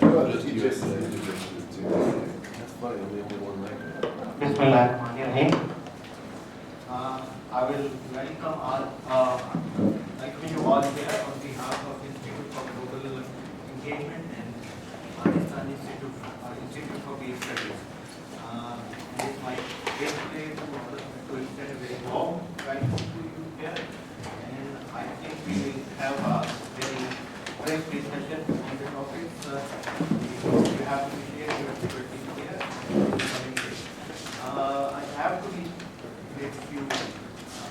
I'll just use the introduction too. That's funny, I'm the only one like that. Bismillahirrahmanirrahim. I will welcome you all here on behalf of Institute for Global Engagement and Pakistan Institute for Peace Studies. It is my great pleasure to extend a very warm welcome to you here, and I think we will have a very great discussion on the topics. You have to share your expertise here in the coming days. I have to make a few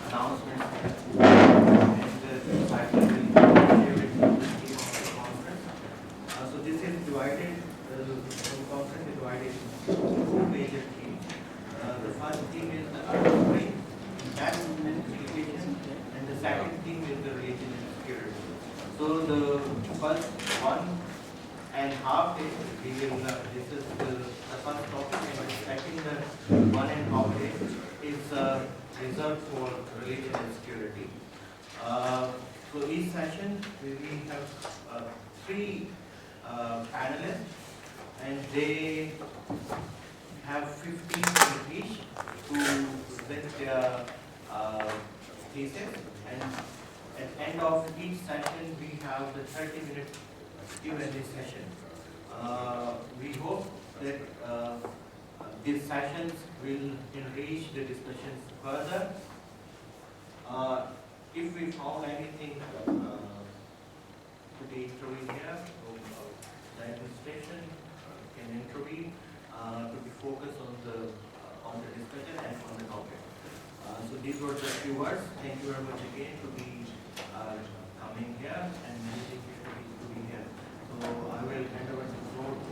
announcements here, and I will share with you the theme of the conference. So this is divided, the conference is divided into two major themes. The first theme is the hindering, impact and implication, and the second theme is the religion and security. So the first 1.5 days, we will, this is the first topic, and the second 1.5 days is reserved for religion and security. So each session, we have 3 panelists, and they have 15 minutes each to present their thesis, and at the end of each session, we have the 30-minute Q&A session. We hope that these sessions will enrich the discussions further. If we found anything to be intervened here, the administration can intervene to be focused on the discussion and on the topic. So these were the few words. Thank you very much again to be coming here and managing to be here. So I will hand over the floor to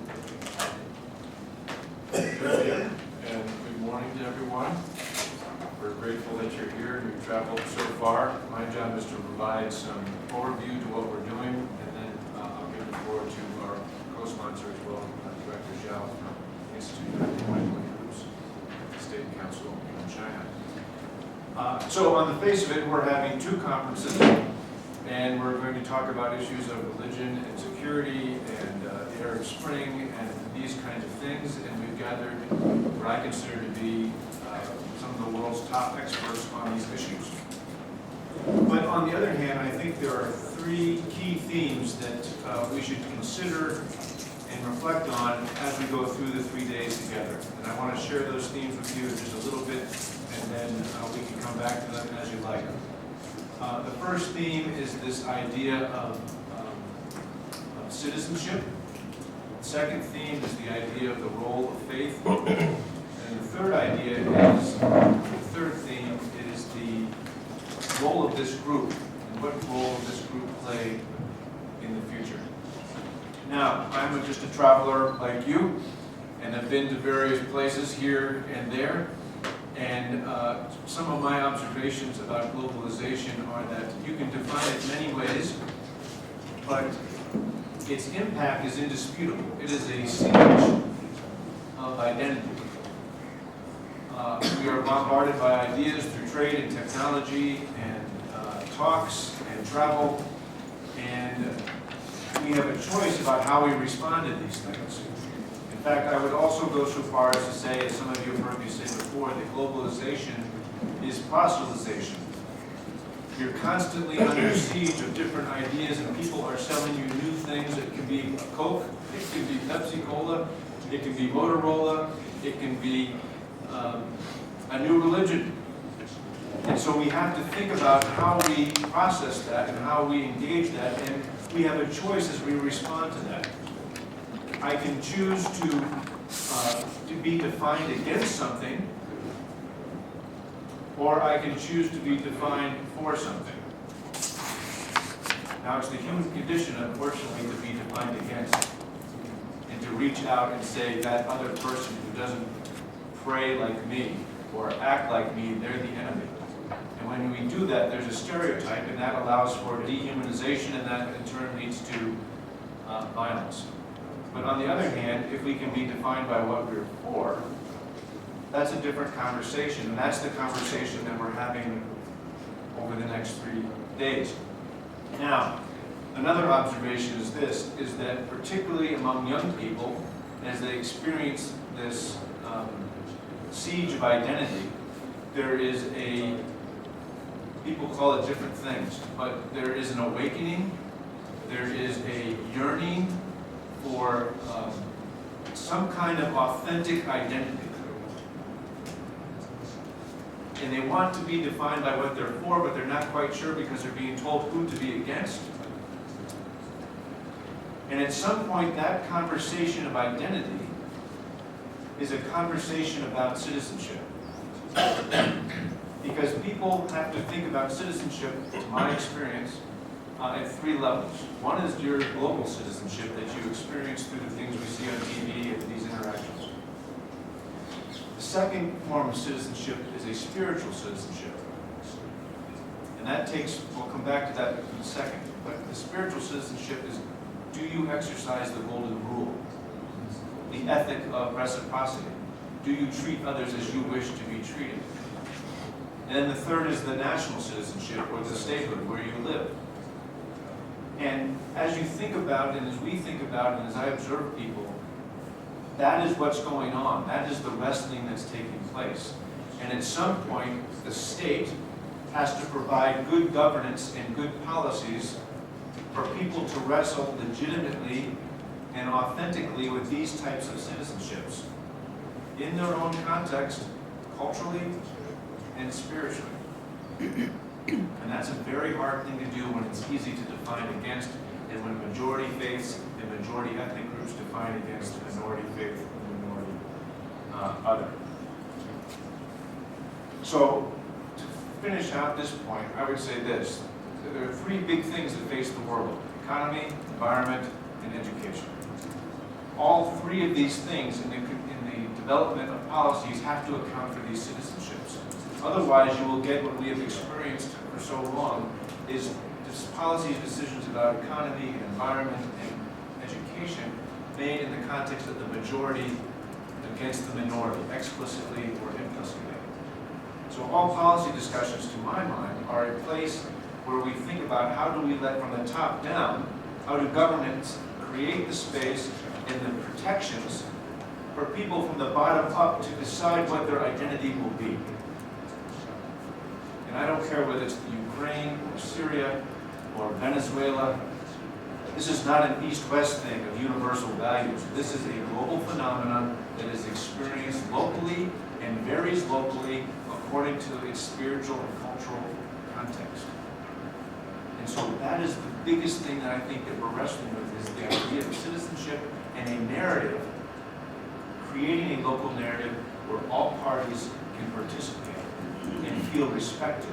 And good morning to everyone. We're grateful that you're here and you've traveled so far. My job is to provide some overview to what we're doing, and then I'll give the floor to our co-sponsor as well, Director Zhao from the Institute for Minority Groups, State Council in China. So on the face of it, we're having 2 conferences, and we're going to talk about issues of religion and security and the Arab Spring and these kinds of things, and we've gathered what I consider to be some of the world's top experts on these issues. But on the other hand, I think there are 3 key themes that we should consider and reflect on as we go through the 3 days together. And I want to share those themes with you just a little bit, and then we can come back to them as you like. The first theme is this idea of citizenship. The second theme is the idea of the role of faith. And the third idea is, the third theme is the role of this group, and what role will this group play in the future. Now, I'm just a traveler like you, and have been to various places here and there, and some of my observations about globalization are that you can define it many ways, but its impact is indisputable. It is a siege of identity. We are bombarded by ideas through trade and technology and talks and travel, and we have a choice about how we respond to these things. In fact, I would also go so far as to say, as some of you have heard me say before, that globalization is proselytization. You're constantly under siege of different ideas, and people are selling you new things. It can be Coke, it can be Pepsi Cola, it can be Motorola, it can be a new religion. And so we have to think about how we process that and how we engage that, and we have a choice as we respond to that. I can choose to be defined against something, or I can choose to be defined for something. Now, it's the human condition, unfortunately, to be defined against, and to reach out and say that other person who doesn't pray like me or act like me, they're the enemy. And when we do that, there's a stereotype, and that allows for dehumanization, and that in turn leads to violence. But on the other hand, if we can be defined by what we're for, that's a different conversation, and that's the conversation that we're having over the next 3 days. Now, Another observation is this, is that particularly among young people, as they experience this siege of identity, there is people call it different things, but there is an awakening, there is a yearning for some kind of authentic identity. And they want to be defined by what they're for, but they're not quite sure because they're being told who to be against. And at some point, that conversation of identity is a conversation about citizenship. Because people have to think about citizenship, in my experience, at three levels. One is your global citizenship that you experience through the things we see on TV and these interactions. The second form of citizenship is a spiritual citizenship. And that takes, we'll come back to that in a second, but the spiritual citizenship is, do you exercise the golden rule? The ethic of reciprocity. Do you treat others as you wish to be treated? And then the third is the national citizenship, or the statehood, where you live. And as you think about, and as we think about, and as I observe people, that is what's going on. That is the wrestling that's taking place. And at some point, the state has to provide good governance and good policies for people to wrestle legitimately and authentically with these types of citizenships in their own context, culturally and spiritually. And that's a very hard thing to do when it's easy to define against, and when majority faiths and majority ethnic groups define against minority faith and minority other. So, to finish out this point, I would say this. There are three big things that face the world: economy, environment, and education. All three of these things in the development of policies have to account for these citizenships. Otherwise, you will get what we have experienced for so long, is policies, decisions about economy and environment and education made in the context of the majority against the minority, explicitly or implicitly. So all policy discussions, to my mind, are a place where we think about how do we let from the top down, how do governments create the space and the protections for people from the bottom up to decide what their identity will be. And I don't care whether it's the Ukraine or Syria or Venezuela. This is not an East-West thing of universal values. This is a global phenomenon that is experienced locally and varies locally according to its spiritual and cultural context. And so that is the biggest thing that I think that we're wrestling with, is the idea of citizenship and a narrative, creating a local narrative where all parties can participate and feel respected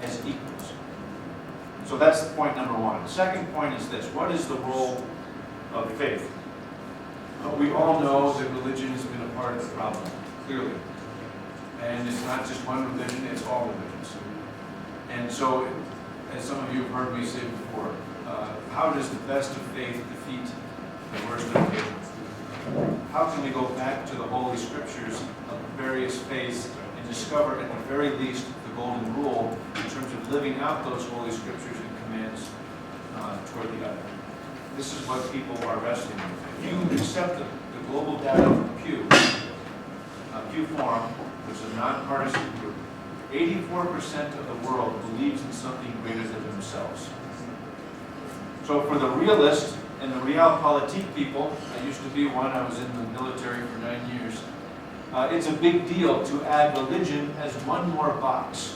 as equals. So that's point number one. The second point is this: what is the role of faith? We all know that religion has been a part of the problem, clearly. And it's not just one religion, it's all religions. And so, as some of you have heard me say before, how does the best of faith defeat the worst of religion? How can we go back to the Holy Scriptures of various faiths and discover, at the very least, the golden rule in terms of living out those Holy Scriptures and commands toward the other? This is what people are wrestling with. If you accept the global data from Pew Forum, which is a nonpartisan group, 84% of the world believes in something greater than themselves. So for the realist and the realpolitik people, I used to be one, I was in the military for 9 years, it's a big deal to add religion as one more box,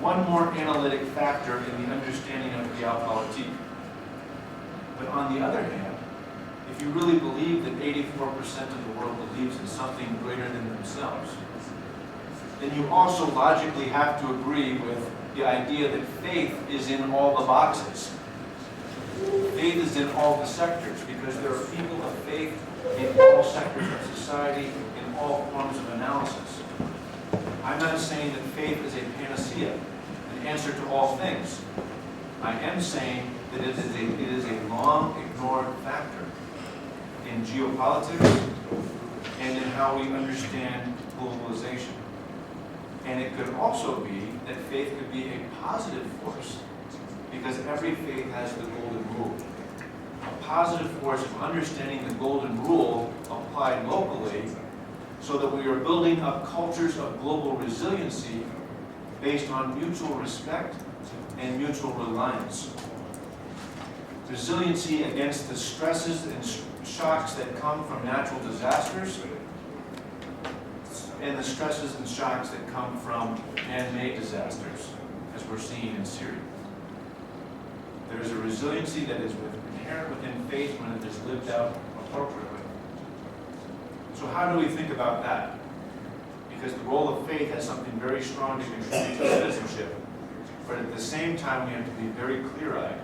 one more analytic factor in the understanding of realpolitik. But on the other hand, if you really believe that 84% of the world believes in something greater than themselves, then you also logically have to agree with the idea that faith is in all the boxes. Faith is in all the sectors, because there are people of faith in all sectors of society, in all forms of analysis. I'm not saying that faith is a panacea, an answer to all things. I am saying that it is a long ignored factor in geopolitics and in how we understand globalization. And it could also be that faith could be a positive force because every faith has the golden rule. A positive force of understanding the golden rule applied locally so that we are building up cultures of global resiliency based on mutual respect and mutual reliance. Resiliency against the stresses and shocks that come from natural disasters and the stresses and shocks that come from man-made disasters, as we're seeing in Syria. There is a resiliency that is inherent within faith when it is lived out appropriately. So how do we think about that? Because the role of faith has something very strong to contribute to citizenship. But at the same time, we have to be very clear-eyed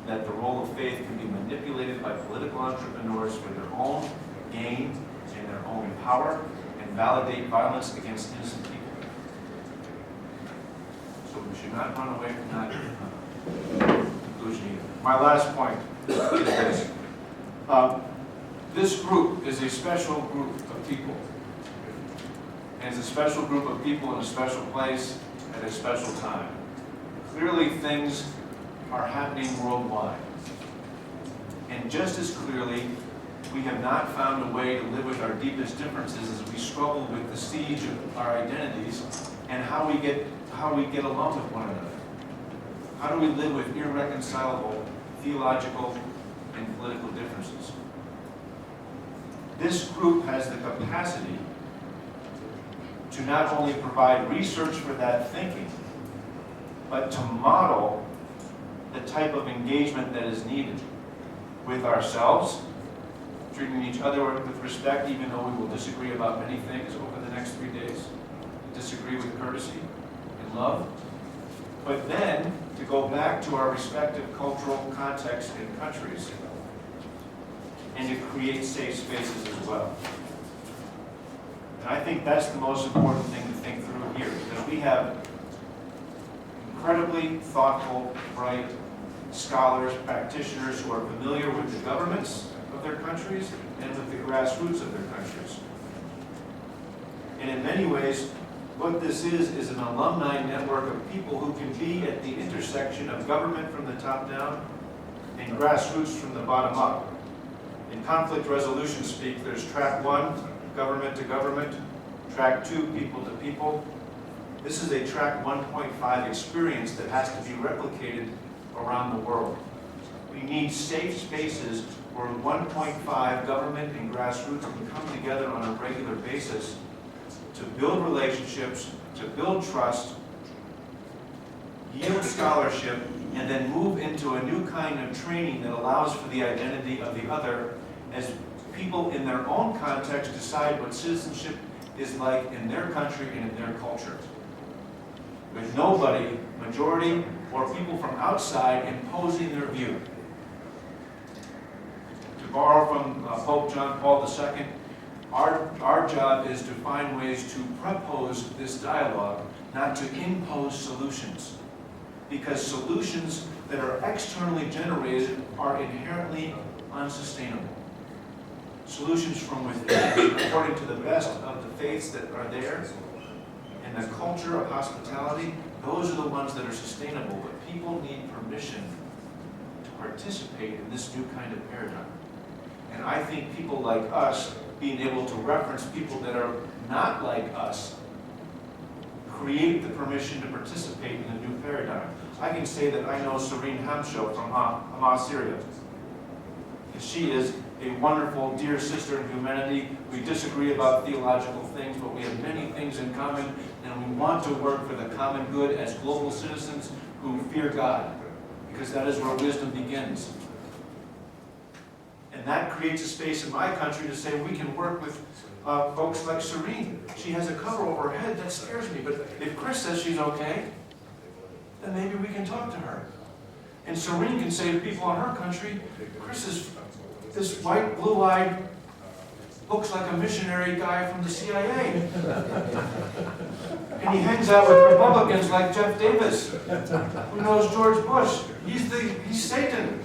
that the role of faith can be manipulated by political entrepreneurs for their own gain and their own power and validate violence against innocent people. So we should not run away from that conclusion either. My last point is this. This group is a special group of people. And it's a special group of people in a special place at a special time. Clearly things are happening worldwide. And just as clearly, we have not found a way to live with our deepest differences as we struggle with the siege of our identities and how we get along with one another. How do we live with irreconcilable theological and political differences? This group has the capacity to not only provide research for that thinking, but to model the type of engagement that is needed with ourselves, treating each other with respect, even though we will disagree about many things over the next 3 days, disagree with courtesy and love, but then to go back to our respective cultural contexts and countries and to create safe spaces as well. And I think that's the most important thing to think through here, because we have incredibly thoughtful, bright scholars, practitioners who are familiar with the governments of their countries and with the grassroots of their countries. And in many ways, what this is an alumni network of people who can be at the intersection of government from the top down and grassroots from the bottom up. In conflict resolution speak, there's track 1, government to government, track 2, people to people. This is a track 1.5 experience that has to be replicated around the world. We need safe spaces where 1.5 government and grassroots can come together on a regular basis to build relationships, to build trust, yield scholarship, and then move into a new kind of training that allows for the identity of the other as people in their own context decide what citizenship is like in their country and in their culture. With nobody, majority, or people from outside imposing their view. To borrow from Pope John Paul II, our job is to find ways to propose this dialogue, not to impose solutions. Because solutions that are externally generated are inherently unsustainable. Solutions from within, according to the best of the faiths that are there, and the culture of hospitality, those are the ones that are sustainable, but people need permission to participate in this new kind of paradigm. And I think people like us, being able to reference people that are not like us, create the permission to participate in a new paradigm. I can say that I know Serene Hamsho from Hamas, Syria. And she is a wonderful, dear sister in humanity. We disagree about theological things, but we have many things in common, and we want to work for the common good as global citizens who fear God, because that is where wisdom begins. And that creates a space in my country to say we can work with folks like Serene. She has a cover over her head, that scares me, but if Chris says she's okay, then maybe we can talk to her. And Serene can say to people in her country, Chris is this white, blue-eyed, looks like a missionary guy from the CIA. And he hangs out with Republicans like Jeff Davis, who knows George Bush. He's Satan.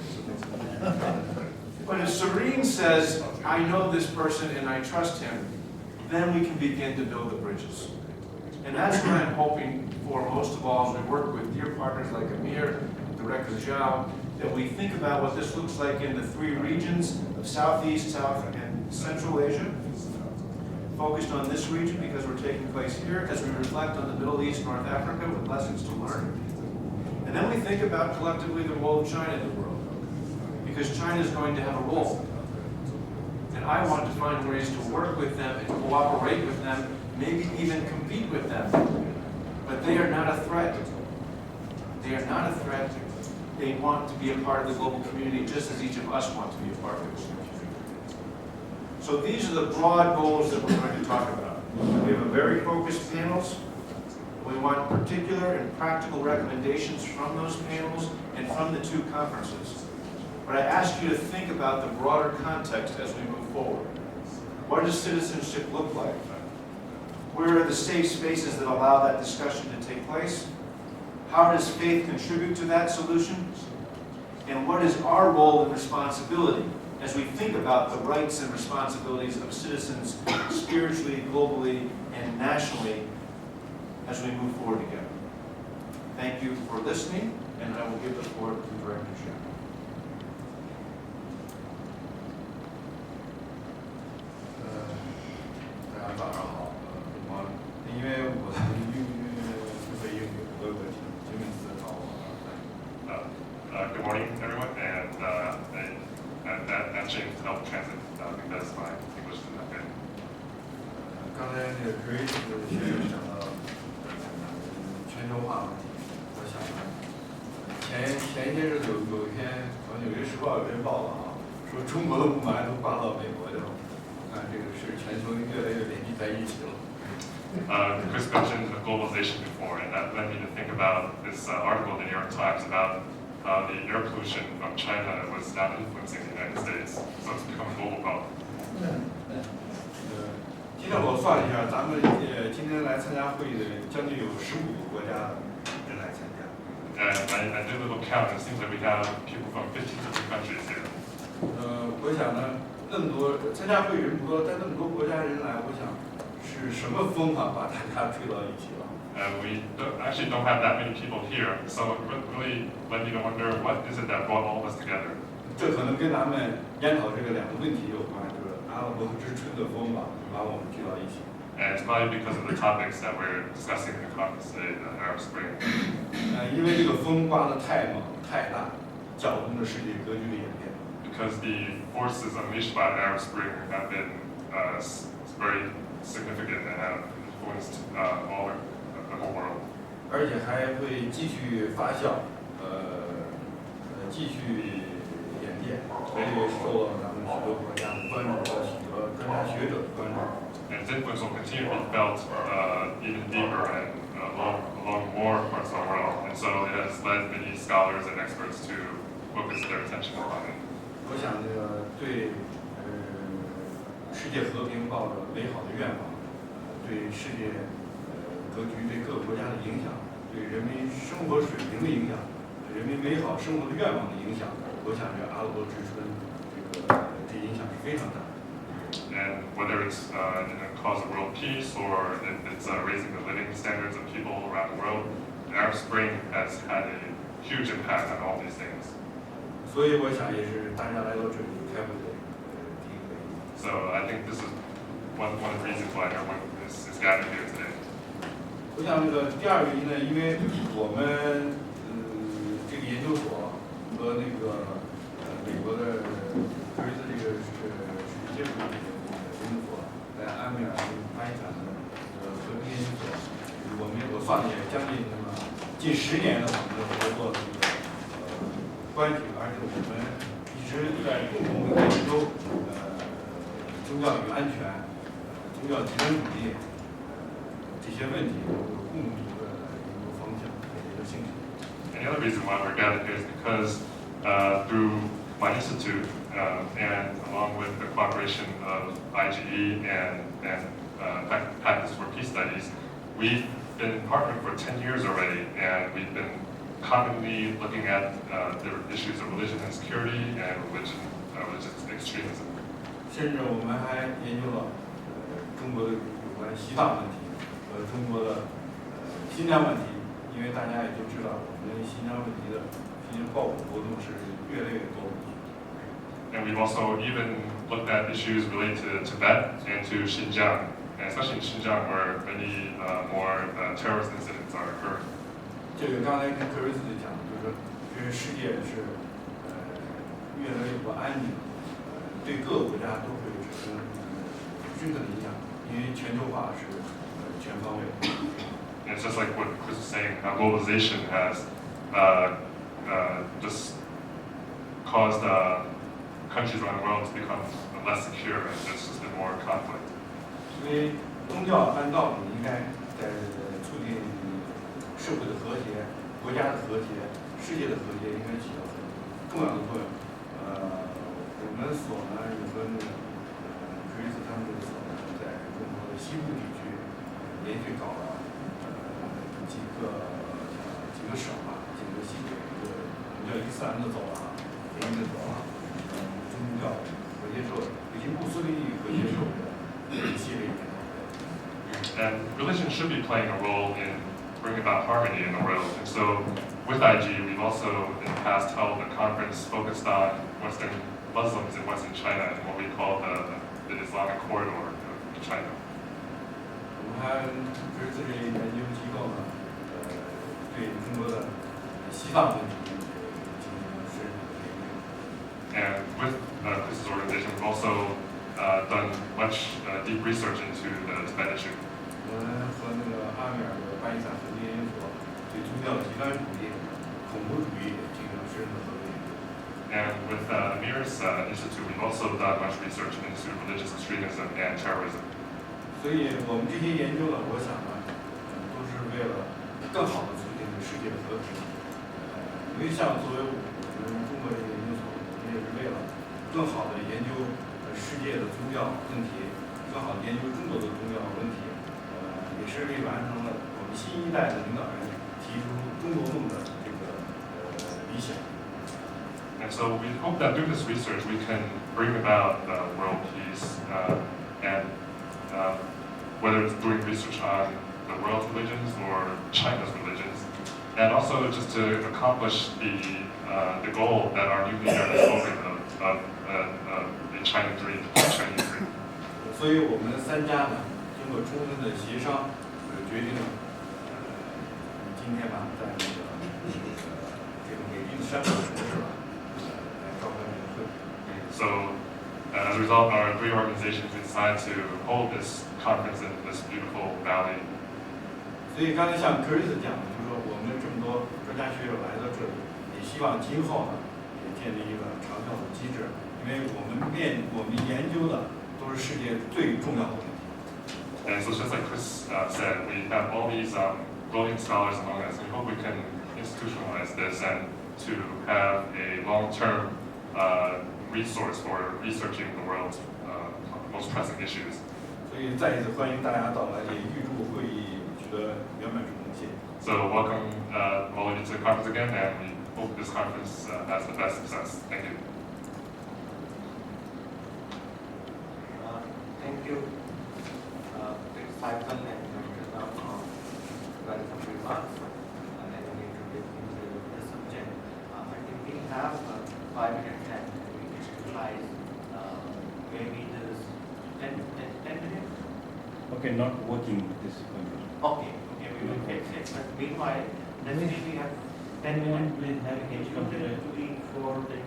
But if Serene says, I know this person and I trust him, then we can begin to build the bridges. And that's what I'm hoping for most of all as we work with dear partners like Amir Director Zhao, that we think about what this looks like in the 3 regions of Southeast, South, and Central Asia. Focused on this region because we're taking place here as we reflect on the Middle East, North Africa with lessons to learn. And then we think about collectively the role of China in the world, because China is going to have a role. And I want to find ways to work with them and cooperate with them, maybe even compete with them. But they are not a threat. They are not a threat. They want to be a part of the global community just as each of us want to be a part of the global community. So these are the broad goals that we're going to talk about. We have a very focused panels. We want particular and practical recommendations from those panels and from the 2 conferences. But I ask you to think about the broader context as we move forward. What does citizenship look like? Where are the safe spaces that allow that discussion to take place? How does faith contribute to that solution? And what is our role and responsibility as we think about the rights and responsibilities of citizens spiritually, globally, and nationally as we move forward together? Thank you for listening, and I will give the floor to Director Zhao. 大家早上好，因为我负责英语，我有个英文词找我。Good morning, everyone, and that changed to help translate because my English is not good. 刚才那个 Grace 先生讲到全球化问题，我想前一些日子有一篇《纽约时报》有篇报道啊，说中国的雾霾都刮到美国去了。看这个是全球越来越联系在一起了。Chris mentioned globalization before, and that led me to think about this article in the New York Times about the air pollution from China was now influencing the United States, so it's become a global problem. 今天我算了一下，咱们今天来参加会议的将近有15个国家的人来参加。And I did a little count, and it seems like we have people from 15 different countries here. 我想呢，那么多参加会议人不多，但那么多国家人来，我想是什么风啊把大家吹到一起了？ We actually don't have that many people here, so it really led me to wonder what is it that brought all of us together. 这可能跟咱们研讨这个2个问题有关，就是阿拉伯之春的风吧，把我们聚到一起。And it's probably because of the topics that we're discussing in the conference today, the Arab Spring. 因为这个风刮得太猛太大，搅动了世界格局的演变。Because the forces unleashed by the Arab Spring have been very significant and have influenced the whole world. 而且还会继续发酵，继续演变，所以受到咱们许多国家的关注和许多专家学者的关注。 And its influence will continue to be felt even deeper and along more parts of the world. And so it has led many scholars and experts to focus their attention on it. 我想这个对世界和平抱着美好的愿望，对世界格局、对各个国家的影响，对人民生活水平的影响，对人民美好生活的愿望的影响，我想这阿拉伯之春这影响是非常大的。 And whether it's cause of world peace or if it's raising the living standards of people around the world, the Arab Spring has had a huge impact on all these things. 所以我想也是大家来到这里开会的第一个原因。 So I think this is one of the reasons why everyone is gathered here today. 我想这个第2个原因呢，因为我们这个研究所和那个美国的瑞士这个世界和平研究所在安维尔巴基斯坦的和平研究所，我算了也将近近10年的我们的合作关系，而且我们一直在共同的研究宗教与安全、宗教极端主义这些问题有共同的研究方向和研究兴趣。 And the other reason why we're gathered here is because through my institute and along with the cooperation of IGE and Practice for Peace Studies, we've been partnering for 10 years already, and we've been commonly looking at the issues of religion and security and religious extremism. 甚至我们还研究了中国的有关西藏问题和中国的新疆问题，因为大家也都知道，我们新疆问题的进行报复活动是越来越多。 And we've also even looked at issues related to Tibet and to Xinjiang, and especially in Xinjiang where many more terrorist incidents are occurring. 这个刚才跟克瑞斯讲，就是说，这个世界是越来越不安宁，对各个国家都会产生深刻的影响，因为全球化是全方位的。 And it's just like what Chris was saying, how globalization has just caused countries around the world to become less secure, and there's just been more conflict. 因为宗教按道理应该在促进社会的和谐、国家的和谐、世界的和谐，应该起到很重要的作用。我们所呢也和那个克里斯他们这个所呢，在中国的西部地区连续搞了几个省吧，几个西北，一个我们叫伊斯兰的走廊、联姻的走廊，宗教和接受，以及穆斯林和接受的一系列研讨会。 And religion should be playing a role in bringing about harmony in the world. And so with IG, we've also in the past held a conference focused on Western Muslims in Western China and what we call the Islamic corridor of China. 我们还就是这类研究机构呢，对中国的西藏问题进行了深入的研究。 And with Chris's organization, we've also done much deep research into the Tibet issue. 我们和那个阿米尔的巴基斯坦和平研究所对宗教极端主义、恐怖主义进行了深入的合作研究。 And with Amir's Institute, we've also done much research into religious extremism and terrorism. 所以我们这些研究呢，我想呢，都是为了更好的促进世界的和平。因为像作为我们中国这个研究所，我们也是为了更好的研究世界的宗教问题，更好的研究中国的宗教问题，也是为完成了我们新一代的领导人提出中国梦的这个理想。 And so we hope that through this research we can bring about world peace, and whether it's doing research on the world's religions or China's religions, and also just to accomplish the goal that our new leader has spoken of the China dream, the Chinese dream. 所以我们三家呢，经过充分的协商，决定今天吧，在这个北京山东城市吧，来召开这个会。 So as a result, our three organizations decided to hold this conference in this beautiful valley. 所以刚才像克里斯讲的，就是说我们这么多专家学者来到这里，也希望今后呢，也建立一个长效的机制，因为我们研究的都是世界最重要的问题。 And so just like Chris said, we have all these brilliant scholars among us, and we hope we can institutionalize this and to have a long-term resource for researching the world's most pressing issues. 所以再一次欢迎大家到来，也预祝会议取得圆满成功。谢谢。 So welcome all of you to the conference again, and we hope this conference has the best success. Thank you. Thank you, Cycle and Krishna for welcome remarks and then we introduce into the subject. I think we have 5 minutes and we can utilize maybe this 10 minutes. Okay, not working this computer. Okay, we will fix it. But meanwhile, definitely we have 10 minutes with having each computer to be for the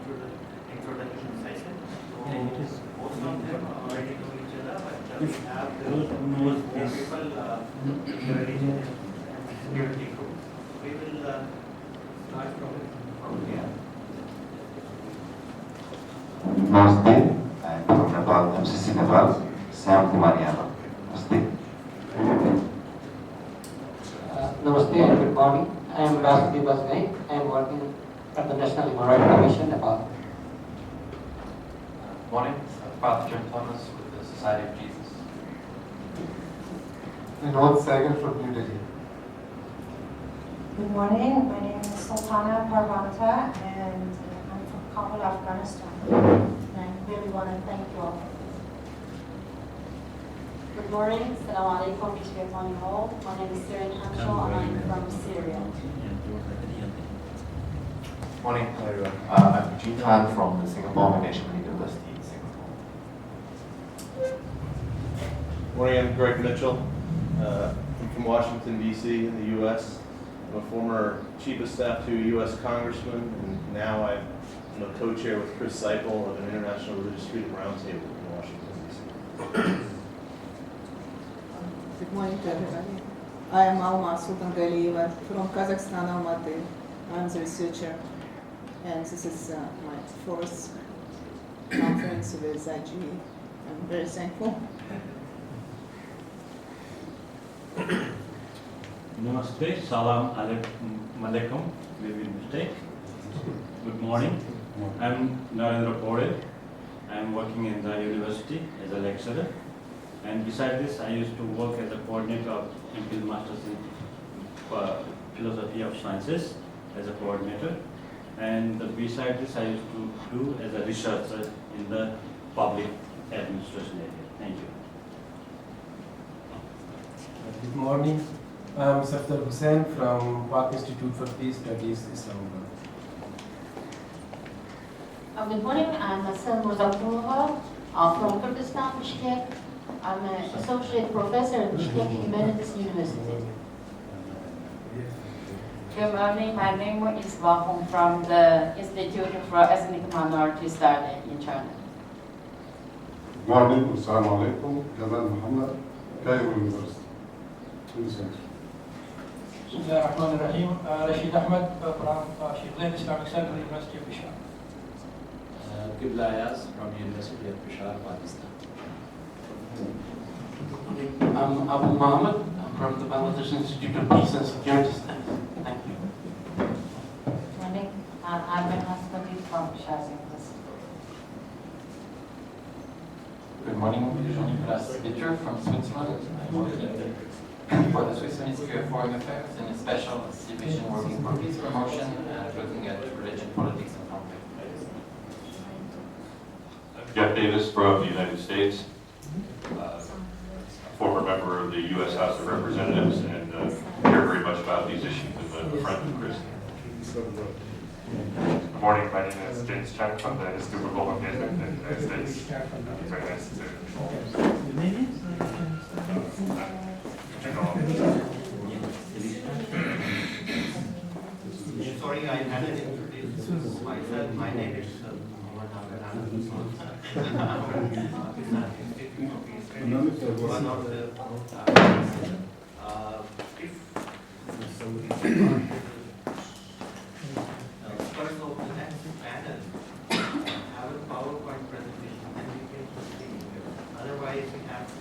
introduction session. So Yeah, it is. most of them already know each other, but we If have those who knows more this- people security and security group. We will start from here. Namaste, I am from Nepal, MCC Nepal, Sam Kumar Yadav. Namaste. Namaste and good morning. I am Rasdeep Basgai. I am working at the National Human Rights Commission, Nepal. Morning, Father John Thomas with the Society of Jesus. Vinod Sagar from New Delhi. Good morning, my name is Sultana Parvanta and I'm from Kabul, Afghanistan. And I really want to thank you all. Good morning, Assalamu alaikum, peace be upon you all. My name is Sirin Hamshal and I'm from Syria. Morning, everyone. I'm Jin Han from the Singapore Management University in Singapore. Morning, I'm Greg Mitchell. I'm from Washington, D.C. in the U.S. I'm a former Chief of Staff to a U.S. Congressman, and now I'm a co-chair with Chris Seipel of an International Religious Freedom Roundtable in Washington, D.C. Good morning to everybody. I am Alma Sultan Galieva from Kazakhstan, Almaty. I'm the researcher, and this is my first conference with IGE. I'm very thankful. Namaste, salam alaikum, maybe mistake. Good morning. I'm Narendra Pore. I'm working in the university as a lecturer. And beside this, I used to work as a coordinator of MPhil Masters in Philosophy of Sciences as a coordinator. And beside this, I used to do as a researcher in the public administration area. Thank you. Good morning. I'm Safdar Hussain from Pak Institute for Peace Studies, Islamabad. Good morning, I'm Asel Murzapulova from Kyrgyzstan, Bishkek. I'm an associate professor at Bishkek Humanities University. Good morning, my name is Wang Hong from the Institute for Ethnic Minority Studies in China. Good morning, assalamu alaikum, Jamal Muhammad, Cairo University. Bismillahirrahmanirrahim. Rashid Ahmed from Sheikh Islamic Center, University of Bishkek. Qibla Ayaz from University of Peshawar, Pakistan. I'm Abu Muhammad. I'm from the Bangladesh Institute of Peace and Security Studies. Thank you. Good morning, I'm Benhasmati from Shazin. Good morning, Jean-Nicolas Bitter from Switzerland. I'm working for the Swiss Ministry of Foreign Affairs in a special division working for peace promotion and looking at religion, politics, and conflict. Jeff Davis from the United States, former member of the U.S. House of Representatives, and care very much about these issues and a friend of Chris. Good morning, my name is James Chang from the Institute for Global Engagement in the United States. Very nice to Sorry, I hadn't introduced myself. My name is one of the experts of the next panel have a PowerPoint presentation and we can proceed. Otherwise, we have to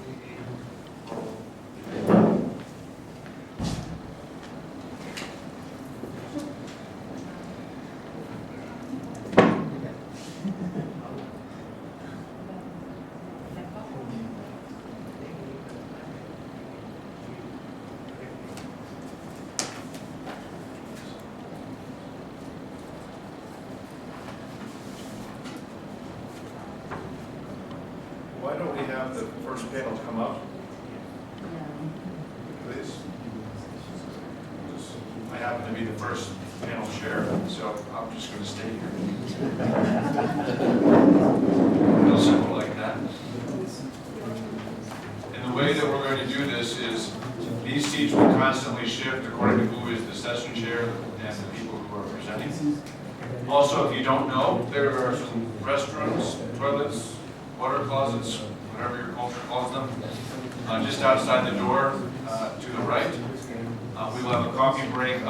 Why don't we have the first panel come up, please? I happen to be the first panel chair, so I'm just going to stay here. Real simple like that. And the way that we're going to do this is these seats will constantly shift according to who is the session chair and the people who are presenting. Also, if you don't know, there are some restrooms, toilets, water closets, whatever your culture calls them, just outside the door to the right. We will have a coffee break up